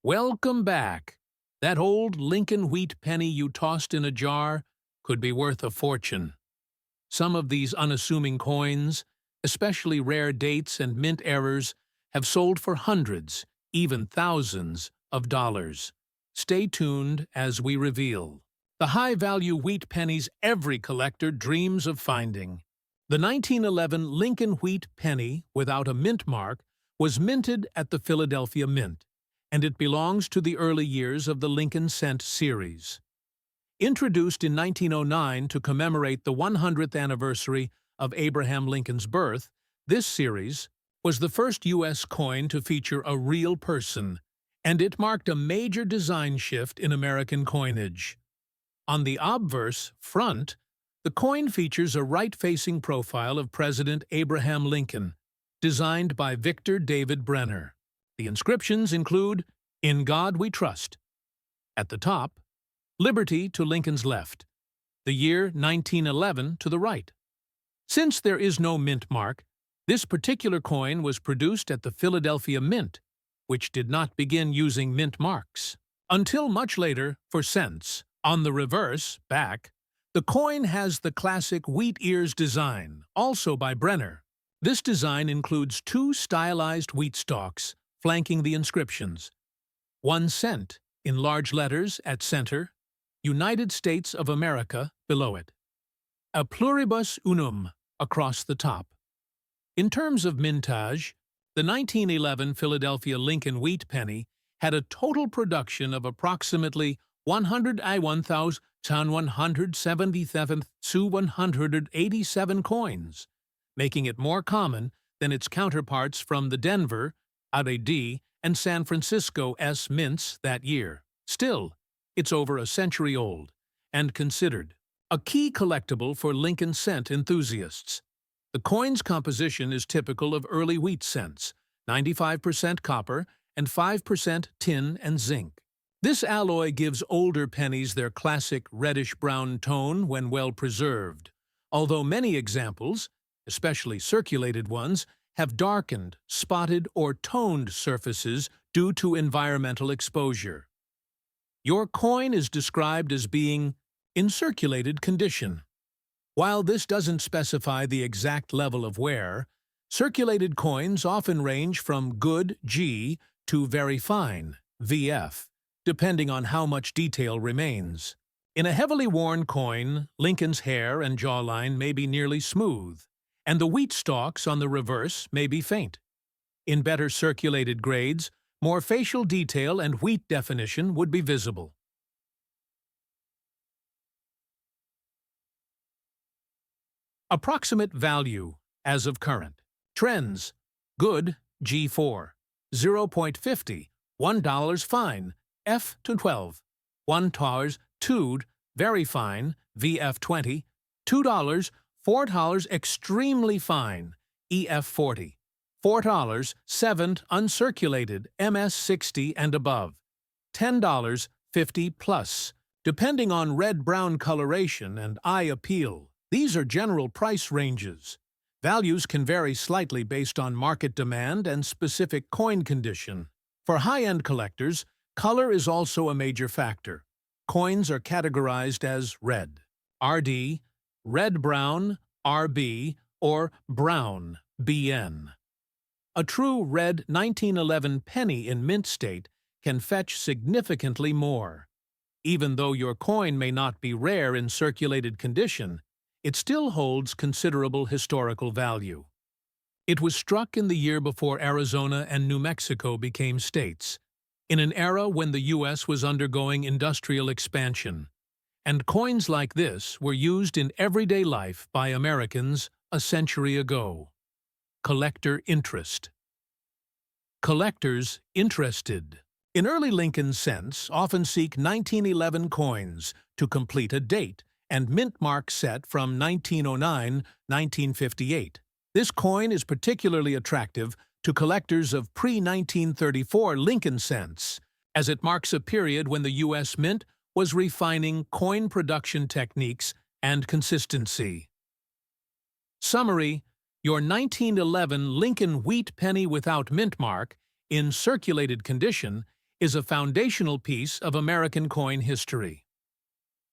Welcome back. That old Lincoln wheat penny you tossed in a jar could be worth a fortune. Some of these unassuming coins, especially rare dates and mint errors, have sold for hundreds, even thousands of dollars. Stay tuned as we reveal the high-value wheat pennies every collector dreams of finding. The 1911 Lincoln wheat penny without a mint mark was minted at the Philadelphia Mint, and it belongs to the early years of the Lincoln Cent series. Introduced in 1909 to commemorate the 100th anniversary of Abraham Lincoln's birth, this series was the first U.S. coin to feature a real person, and it marked a major design shift in American coinage. On the obverse front, the coin features a right-facing profile of President Abraham Lincoln, designed by Victor David Brenner. The inscriptions include, "In God We Trust." At the top, "Liberty" to Lincoln's left, the year 1911 to the right. Since there is no mint mark, this particular coin was produced at the Philadelphia Mint, which did not begin using mint marks until much later for cents. On the reverse, back, the coin has the classic wheat ears design, also by Brenner. This design includes two stylized wheat stalks flanking the inscriptions. 1 cent in large letters at center, United States of America below it. A pluribus unum across the top. In terms of mintage, the 1911 Philadelphia Lincoln wheat penny had a total production of approximately 101,177 coins, making it more common than its counterparts from the Denver, RAD, and San Francisco S mints that year. Still, it's over a century old and considered a key collectible for Lincoln Cent enthusiasts. The coin's composition is typical of early wheat cents, 95% copper and 5% tin and zinc. This alloy gives older pennies their classic reddish-brown tone when well preserved, although many examples, especially circulated ones, have darkened, spotted, or toned surfaces due to environmental exposure. Your coin is described as being in circulated condition. While this doesn't specify the exact level of wear, circulated coins often range from good G to very fine VF, depending on how much detail remains. In a heavily worn coin, Lincoln's hair and jawline may be nearly smooth, and the wheat stalks on the reverse may be faint. In better circulated grades, more facial detail and wheat definition would be visible. Approximate value as of current. Trends: good G4, 0.50, $1 fine, F to 12, $1 2 very fine, VF20, $2 $4 extremely fine, EF40, $4 7 uncirculated, MS60 and above, $10 50 plus, depending on red-brown coloration and eye appeal. These are general price ranges. Values can vary slightly based on market demand and specific coin condition. For high-end collectors, color is also a major factor. Coins are categorized as red, RD, red-brown, RB, or brown, BN. A true red 1911 penny in mint state can fetch significantly more. Even though your coin may not be rare in circulated condition, it still holds considerable historical value. It was struck in the year before Arizona and New Mexico became states, in an era when the U.S. was undergoing industrial expansion, and coins like this were used in everyday life by Americans a century ago. Collector interest. Collectors interested in early Lincoln cents often seek 1911 coins to complete a date and mint mark set from 1909-1958. This coin is particularly attractive to collectors of pre-1934 Lincoln cents, as it marks a period when the U.S. Mint was refining coin production techniques and consistency. Summary: your 1911 Lincoln wheat penny without mint mark, in circulated condition, is a foundational piece of American coin history.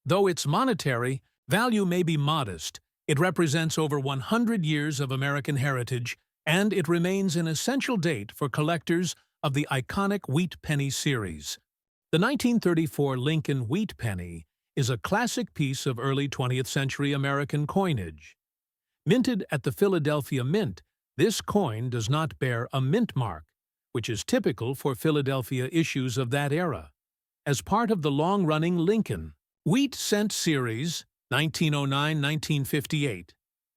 Though its monetary value may be modest, it represents over 100 years of American heritage, and it remains an essential date for collectors of the iconic wheat penny series. The 1934 Lincoln wheat penny is a classic piece of early 20th century American coinage. Minted at the Philadelphia Mint, this coin does not bear a mint mark, which is typical for Philadelphia issues of that era. As part of the long-running Lincoln Wheat Cent series, 1909–1958,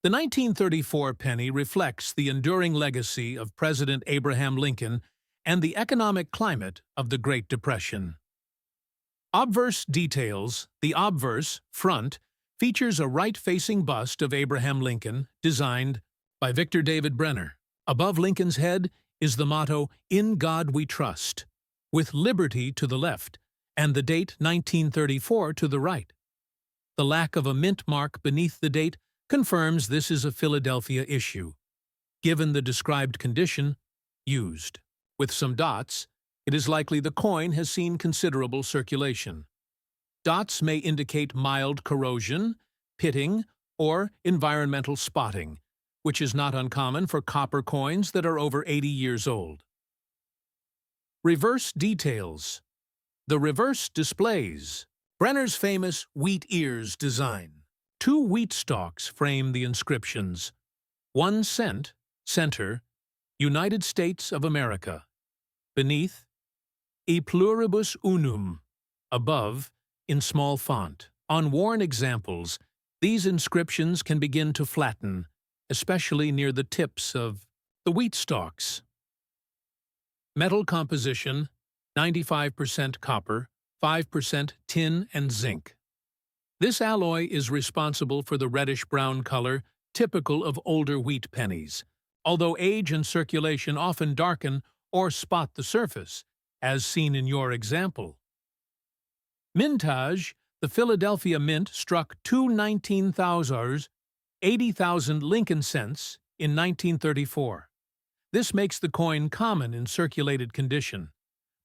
the 1934 penny reflects the enduring legacy of President Abraham Lincoln and the economic climate of the Great Depression. Obverse details. The obverse, front, features a right-facing bust of Abraham Lincoln, designed by Victor David Brenner. Above Lincoln's head is the motto, "In God We Trust," with liberty to the left, and the date 1934 to the right. The lack of a mint mark beneath the date confirms this is a Philadelphia issue. Given the described condition, used with some dots, it is likely the coin has seen considerable circulation. Dots may indicate mild corrosion, pitting, or environmental spotting, which is not uncommon for copper coins that are over 80 years old. Reverse details. The reverse displays Brenner's famous wheat ears design. 2 wheat stalks frame the inscriptions. 1 cent, center, United States of America. Beneath, E pluribus unum. Above, in small font. On worn examples, these inscriptions can begin to flatten, especially near the tips of the wheat stalks. Metal composition: 95% copper, 5% tin and zinc. This alloy is responsible for the reddish-brown color typical of older wheat pennies, although age and circulation often darken or spot the surface, as seen in your example. Mintage: the Philadelphia Mint struck 2 19,000 80,000 Lincoln cents in 1934. This makes the coin common in circulated condition,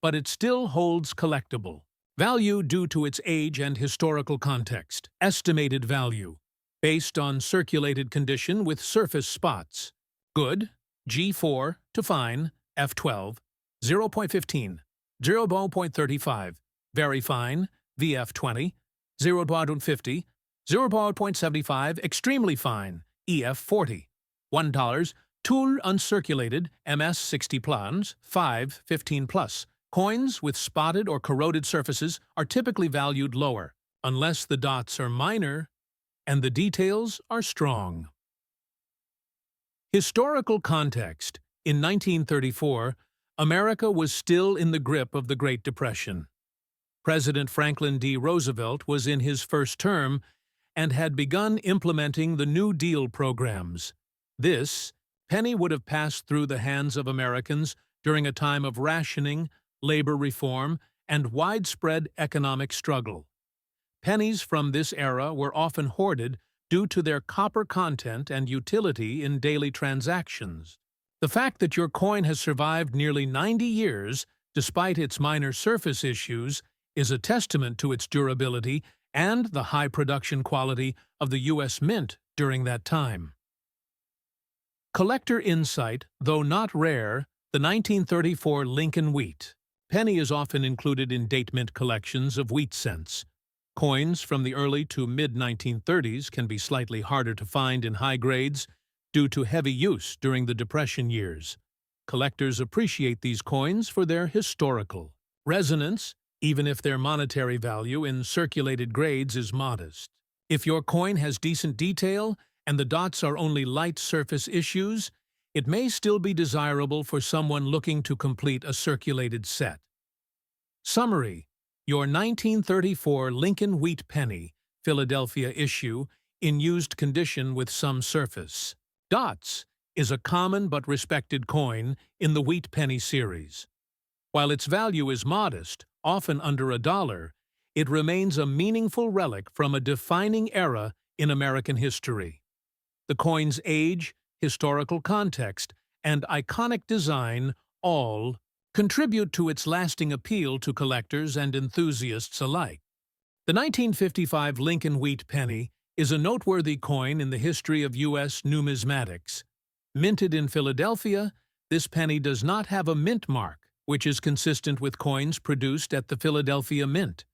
but it still holds collectible value due to its age and historical context. Estimated value, based on circulated condition with surface spots. Good, G4 to fine, F12, 0.15, 0.35, very fine, VF20, 0.50, 0.75, extremely fine, EF40, $1, Tool uncirculated, MS60 plans, 515 plus. Coins with spotted or corroded surfaces are typically valued lower, unless the dots are minor and the details are strong. Historical context. In 1934, America was still in the grip of the Great Depression. President Franklin D. Roosevelt was in his first term and had begun implementing the New Deal programs. This penny would have passed through the hands of Americans during a time of rationing, labor reform, and widespread economic struggle. Pennies from this era were often hoarded due to their copper content and utility in daily transactions. The fact that your coin has survived nearly 90 years, despite its minor surface issues, is a testament to its durability and the high production quality of the U.S. Mint during that time. Collector insight. Though not rare, the 1934 Lincoln wheat penny is often included in date mint collections of wheat cents. Coins from the early to mid-1930s can be slightly harder to find in high grades due to heavy use during the Depression years. Collectors appreciate these coins for their historical resonance, even if their monetary value in circulated grades is modest. If your coin has decent detail and the dots are only light surface issues, it may still be desirable for someone looking to complete a circulated set. Summary: your 1934 Lincoln wheat penny, Philadelphia issue, in used condition with some surface dots, is a common but respected coin in the wheat penny series. While its value is modest, often under $1, it remains a meaningful relic from a defining era in American history. The coin's age, historical context, and iconic design all contribute to its lasting appeal to collectors and enthusiasts alike. The 1955 Lincoln Wheat Penny is a noteworthy coin in the history of U.S. numismatics. Minted in Philadelphia, this penny does not have a mint mark, which is consistent with coins produced at the Philadelphia Mint.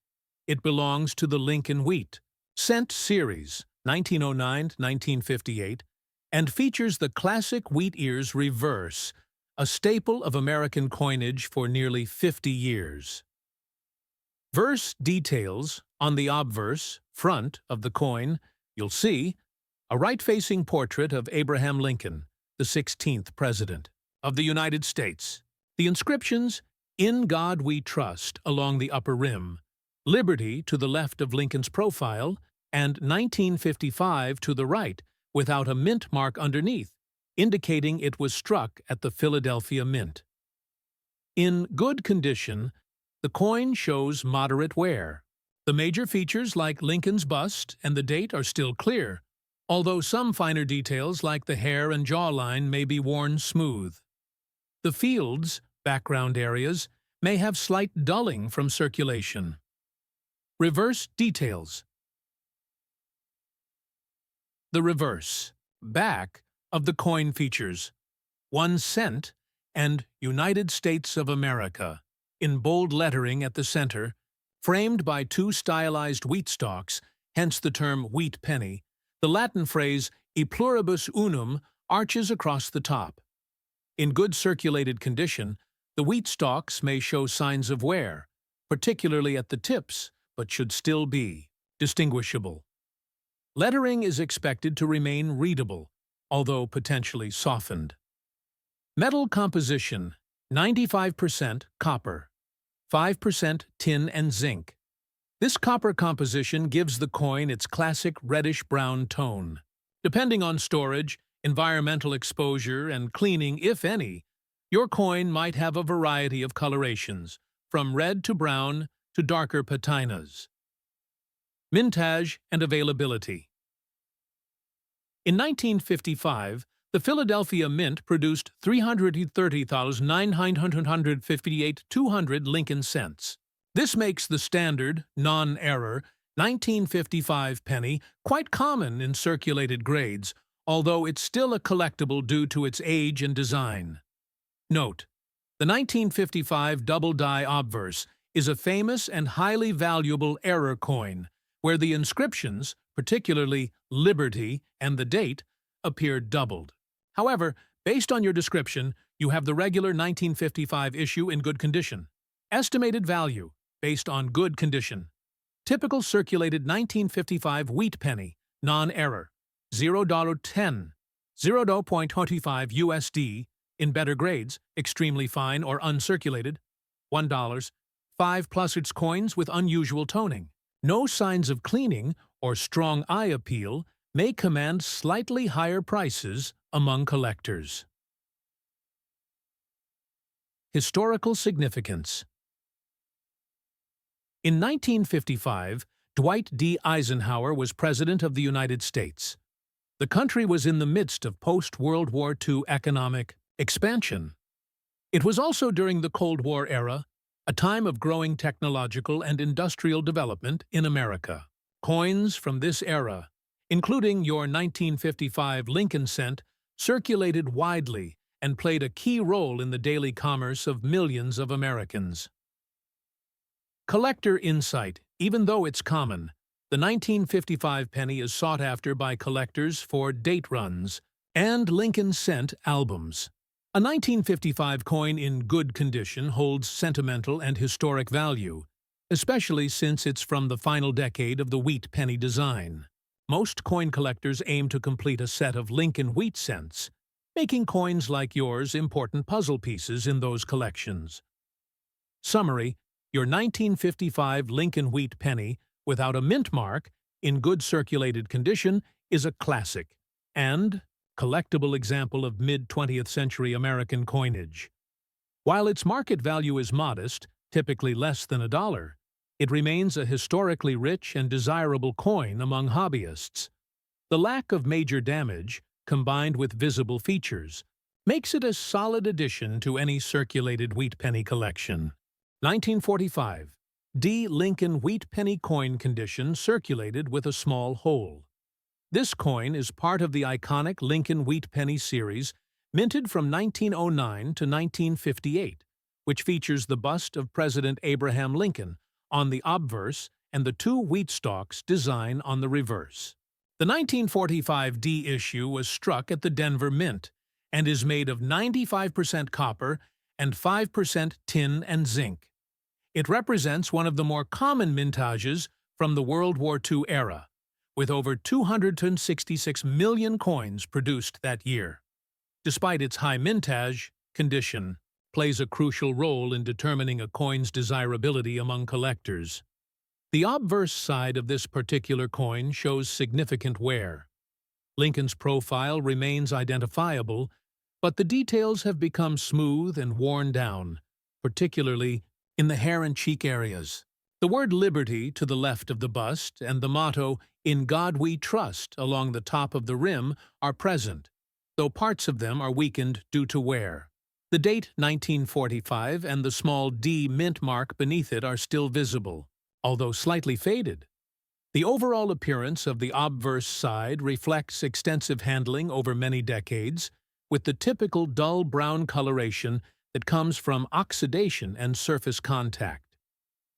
It belongs to the Lincoln Wheat Cent series, 1909-1958, and features the classic wheat ears reverse, a staple of American coinage for nearly 50 years. Verse details: on the obverse, front, of the coin, you'll see a right-facing portrait of Abraham Lincoln, the 16th President of the United States. The inscriptions, "In God We Trust," along the upper rim, "Liberty" to the left of Lincoln's profile, and 1955 to the right, without a mint mark underneath, indicating it was struck at the Philadelphia Mint. In good condition, the coin shows moderate wear. The major features like Lincoln's bust and the date are still clear, although some finer details like the hair and jawline may be worn smooth. The fields, background areas, may have slight dulling from circulation. Reverse details. The reverse, back, of the coin features 1 cent and United States of America in bold lettering at the center, framed by 2 stylized wheat stalks, hence the term wheat penny. The Latin phrase e pluribus unum arches across the top. In good circulated condition, the wheat stalks may show signs of wear, particularly at the tips, but should still be distinguishable. Lettering is expected to remain readable, although potentially softened. Metal composition: 95% copper, 5% tin and zinc. This copper composition gives the coin its classic reddish-brown tone. Depending on storage, environmental exposure, and cleaning, if any, your coin might have a variety of colorations, from red to brown to darker patinas. Mintage and availability. In 1955, the Philadelphia Mint produced 330,958 200 Lincoln cents. This makes the standard, non-error, 1955 penny quite common in circulated grades, although it's still a collectible due to its age and design. Note: the 1955 double-die obverse is a famous and highly valuable error coin, where the inscriptions, particularly Liberty and the date, appear doubled. However, based on your description, you have the regular 1955 issue in good condition. Estimated value, based on good condition. Typical circulated 1955 wheat penny, non-error, $0.10, 0.25 USD, in better grades, extremely fine or uncirculated, $1, 5 plus its coins with unusual toning. No signs of cleaning or strong eye appeal may command slightly higher prices among collectors. Historical significance. In 1955, Dwight D. Eisenhower was President of the United States. The country was in the midst of post-World War II economic expansion. It was also during the Cold War era, a time of growing technological and industrial development in America. Coins from this era, including your 1955 Lincoln cent, circulated widely and played a key role in the daily commerce of millions of Americans. Collector insight. Even though it's common, the 1955 penny is sought after by collectors for date runs and Lincoln cent albums. A 1955 coin in good condition holds sentimental and historic value, especially since it's from the final decade of the wheat penny design. Most coin collectors aim to complete a set of Lincoln wheat cents, making coins like yours important puzzle pieces in those collections. Summary: your 1955 Lincoln wheat penny, without a mint mark, in good circulated condition, is a classic and collectible example of mid-20th century American coinage. While its market value is modest, typically less than $1, it remains a historically rich and desirable coin among hobbyists. The lack of major damage, combined with visible features, makes it a solid addition to any circulated wheat penny collection. 1945. D. Lincoln wheat penny coin condition circulated with a small hole. This coin is part of the iconic Lincoln wheat penny series, minted from 1909 to 1958, which features the bust of President Abraham Lincoln on the obverse and the two wheat stalks design on the reverse. The 1945 D issue was struck at the Denver Mint and is made of 95% copper and 5% tin and zinc. It represents one of the more common mintages from the World War II era, with over 266 million coins produced that year. Despite its high mintage, condition plays a crucial role in determining a coin's desirability among collectors. The obverse side of this particular coin shows significant wear. Lincoln's profile remains identifiable, but the details have become smooth and worn down, particularly in the hair and cheek areas. The word Liberty to the left of the bust and the motto, "In God We Trust," along the top of the rim are present, though parts of them are weakened due to wear. The date 1945 and the small D mint mark beneath it are still visible, although slightly faded. The overall appearance of the obverse side reflects extensive handling over many decades, with the typical dull brown coloration that comes from oxidation and surface contact.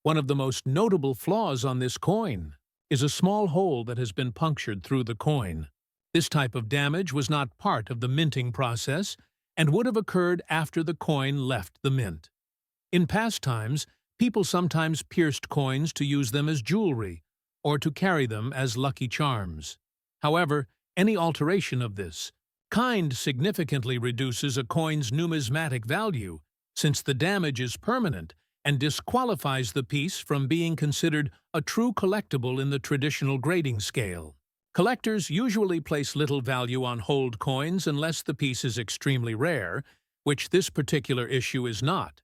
One of the most notable flaws on this coin is a small hole that has been punctured through the coin. This type of damage was not part of the minting process and would have occurred after the coin left the mint. In past times, people sometimes pierced coins to use them as jewelry or to carry them as lucky charms. However, any alteration of this kind significantly reduces a coin's numismatic value, since the damage is permanent and disqualifies the piece from being considered a true collectible in the traditional grading scale. Collectors usually place little value on hold coins unless the piece is extremely rare, which this particular issue is not.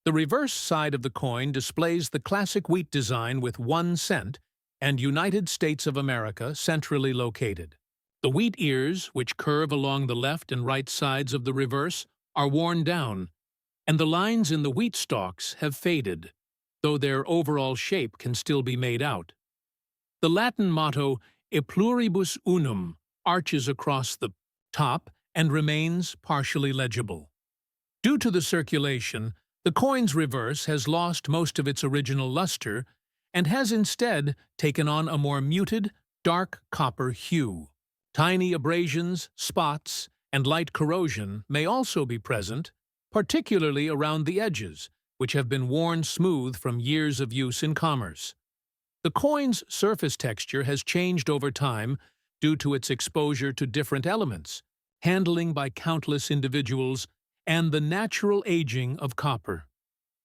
The reverse side of the coin displays the classic wheat design with 1 cent and United States of America centrally located. The wheat ears, which curve along the left and right sides of the reverse, are worn down, and the lines in the wheat stalks have faded, though their overall shape can still be made out. The Latin motto, E pluribus unum, arches across the top and remains partially legible. Due to the circulation, the coin's reverse has lost most of its original luster and has instead taken on a more muted, dark copper hue. Tiny abrasions, spots, and light corrosion may also be present, particularly around the edges, which have been worn smooth from years of use in commerce. The coin's surface texture has changed over time due to its exposure to different elements, handling by countless individuals, and the natural aging of copper.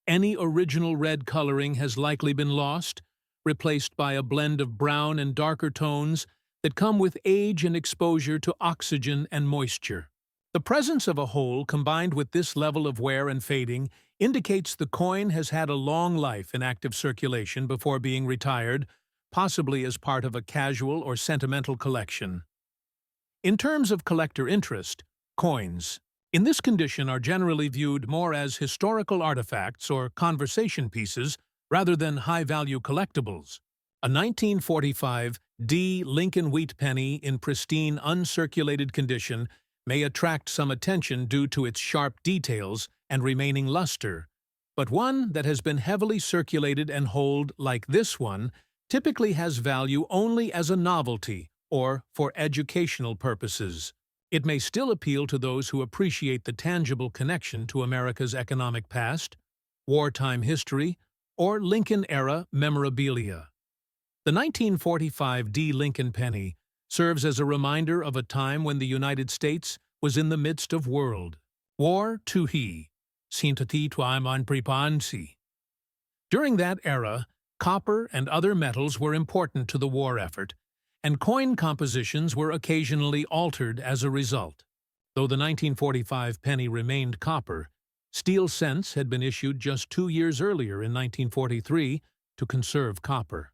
Any original red coloring has likely been lost, replaced by a blend of brown and darker tones that come with age and exposure to oxygen and moisture. The presence of a hole combined with this level of wear and fading indicates the coin has had a long life in active circulation before being retired, possibly as part of a casual or sentimental collection. In terms of collector interest, coins in this condition are generally viewed more as historical artifacts or conversation pieces rather than high-value collectibles. A 1945 D Lincoln wheat penny in pristine, uncirculated condition may attract some attention due to its sharp details and remaining luster, but one that has been heavily circulated and holed like this one typically has value only as a novelty or for educational purposes. It may still appeal to those who appreciate the tangible connection to America's economic past, wartime history, or Lincoln-era memorabilia. The 1945 D Lincoln penny serves as a reminder of a time when the United States was in the midst of World War II. During that era, copper and other metals were important to the war effort, and coin compositions were occasionally altered as a result. Though the 1945 penny remained copper, steel cents had been issued just 2 years earlier in 1943 to conserve copper.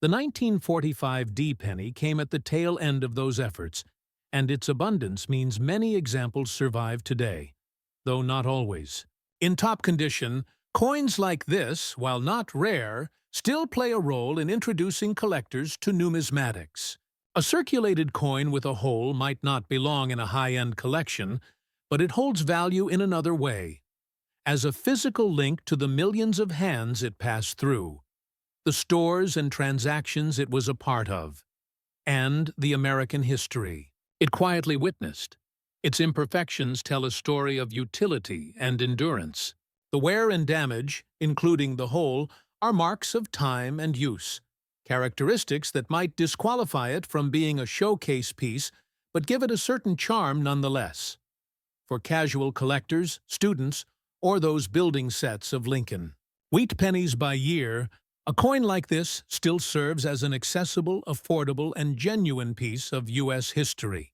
The 1945 D penny came at the tail end of those efforts and its abundance means many examples survive today, though not always. In top condition, coins like this, while not rare, still play a role in introducing collectors to numismatics. A circulated coin with a hole might not belong in a high-end collection, but it holds value in another way, as a physical link to the millions of hands it passed through, the stores and transactions it was a part of, and the American history it quietly witnessed. Its imperfections tell a story of utility and endurance. The wear and damage, including the hole, are marks of time and use, characteristics that might disqualify it from being a showcase piece but give it a certain charm nonetheless. For casual collectors, students, or those building sets of Lincoln wheat pennies by year, a coin like this still serves as an accessible, affordable, and genuine piece of U.S. history.